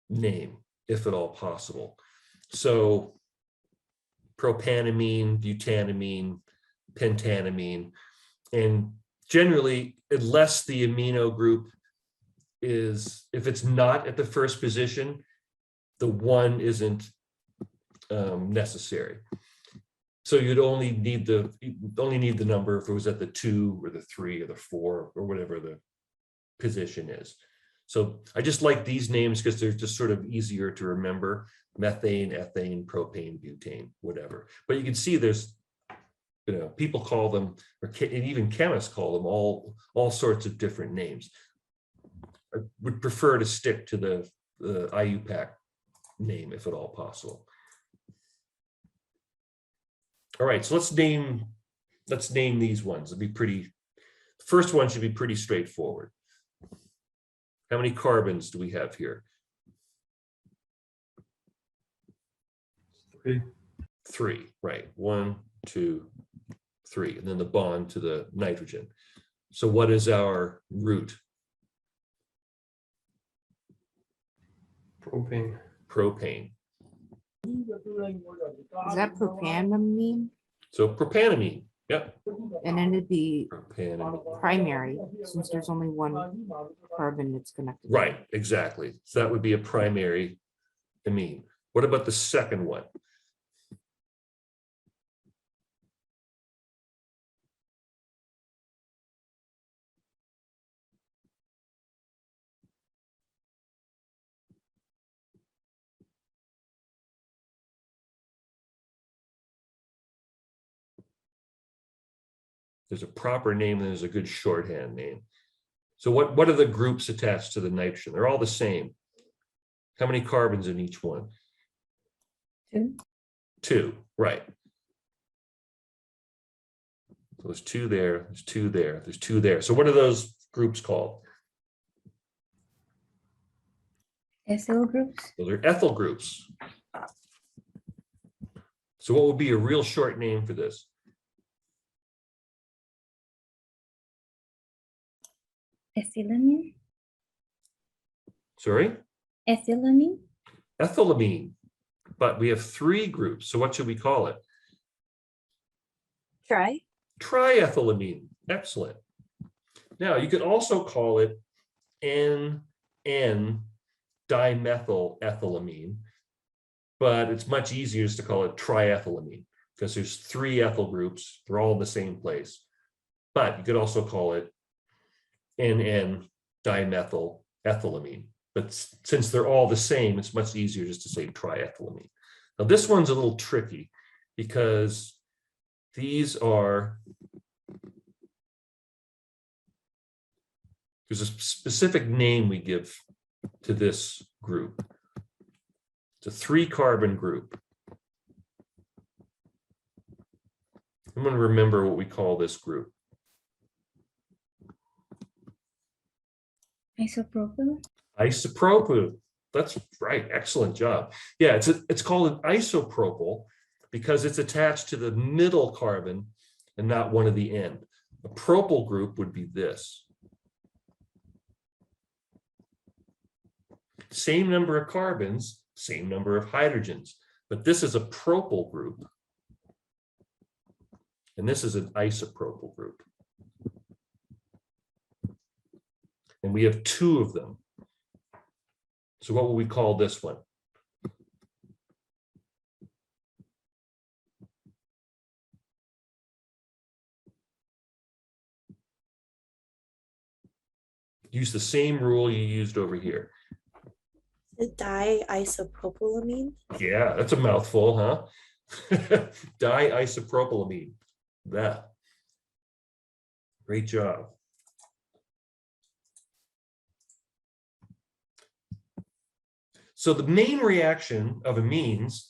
Speaker 1: name, if at all possible. So propanamine, butanamine, pentanamine, and generally, unless the amino group is, if it's not at the first position, the 1 isn't necessary. So you'd only need the number if it was at the 2 or the 3 or the 4 or whatever the position is. So I just like these names because they're just sort of easier to remember: methane, ethane, propane, butane, whatever. But you can see there's, people call them, and even chemists call them all sorts of different names. I would prefer to stick to the IUPAC name if at all possible. All right, so let's name these ones. It'll be pretty. The first one should be pretty straightforward. How many carbons do we have here?
Speaker 5: 3.
Speaker 1: 3, right. 1, 2, 3, and then the bond to the nitrogen. So what is our root?
Speaker 5: Propane.
Speaker 1: Propane.
Speaker 3: Is that propanamine?
Speaker 1: So propanamine. Yep.
Speaker 3: And then it'd be
Speaker 1: Propanamine.
Speaker 3: primary, since there's only one carbon that's connected.
Speaker 1: Right, exactly. So that would be a primary amine. What about the second one? There's a proper name and there's a good shorthand name. So what are the groups attached to the nitrogen? They're all the same. How many carbons in each one?
Speaker 2: 2.
Speaker 1: 2, right. So there's 2 there, there's 2 there, there's 2 there. So what are those groups called?
Speaker 2: Ethyl groups.
Speaker 1: Those are ethyl groups. So what would be a real short name for this?
Speaker 2: Ethylamine.
Speaker 1: Sorry?
Speaker 2: Ethylamine.
Speaker 1: Ethylamine. But we have 3 groups. So what should we call it?
Speaker 4: Try.
Speaker 1: Triethylamine. Excellent. Now you could also call it N,N-dimethylethylamine, but it's much easier just to call it triethylamine because there's 3 ethyl groups. They're all in the same place. But you could also call it N,N-dimethylethylamine. But since they're all the same, it's much easier just to say triethylamine. Now this one's a little tricky because these are, there's a specific name we give to this group. It's a 3-carbon group. I'm going to remember what we call this group.
Speaker 2: Isopropyl.
Speaker 1: Isopropyl. That's right. Excellent job. Yeah, it's called an isopropyl because it's attached to the middle carbon and not one of the end. A propyl group would be this. Same number of carbons, same number of hydrogens, but this is a propyl group. And this is an isopropyl group. And we have 2 of them. So what will we call this one? Use the same rule you used over here.
Speaker 4: The diisopropylamine.
Speaker 1: Yeah, that's a mouthful, huh? Diisopropylamine. That. Great job. So the main reaction of amines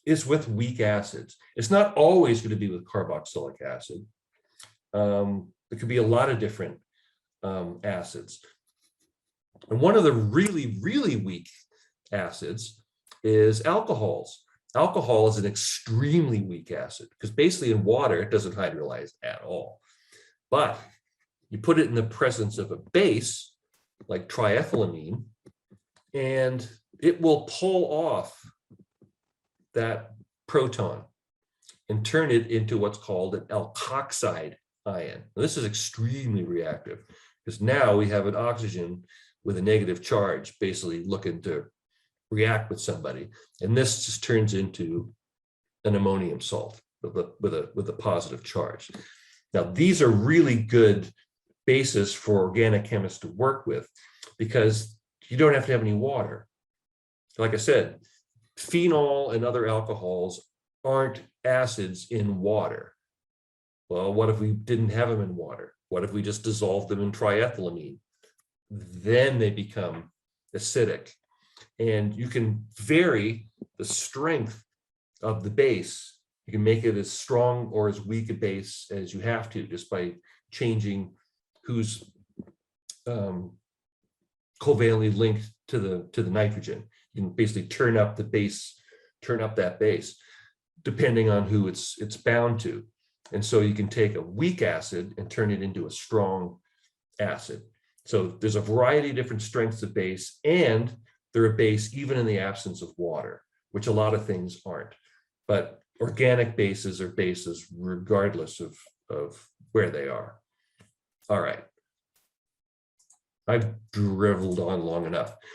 Speaker 1: is with weak acids. It's not always going to be with carboxylic acid. It could be a lot of different acids. And one of the really, really weak acids is alcohols. Alcohol is an extremely weak acid because basically in water, it doesn't hydrolyze at all. But you put it in the presence of a base like triethylamine, and it will pull off that proton and turn it into what's called an alkoxide ion. Now, this is extremely reactive because now we have an oxygen with a negative charge basically looking to react with somebody. And this just turns into an ammonium salt with a positive charge. Now, these are really good bases for organic chemists to work with because you don't have to have any water. Like I said, phenol and other alcohols aren't acids in water. Well, what if we didn't have them in water? What if we just dissolved them in triethylamine? Then they become acidic. And you can vary the strength of the base. You can make it as strong or as weak a base as you have to just by changing who's covalently linked to the nitrogen. You can basically turn up the base, turn up that base, depending on who it's bound to. And so you can take a weak acid and turn it into a strong acid. So there's a variety of different strengths of base, and they're a base even in the absence of water, which a lot of things aren't. But organic bases are bases regardless of where they are. All right. I've driveled on long enough.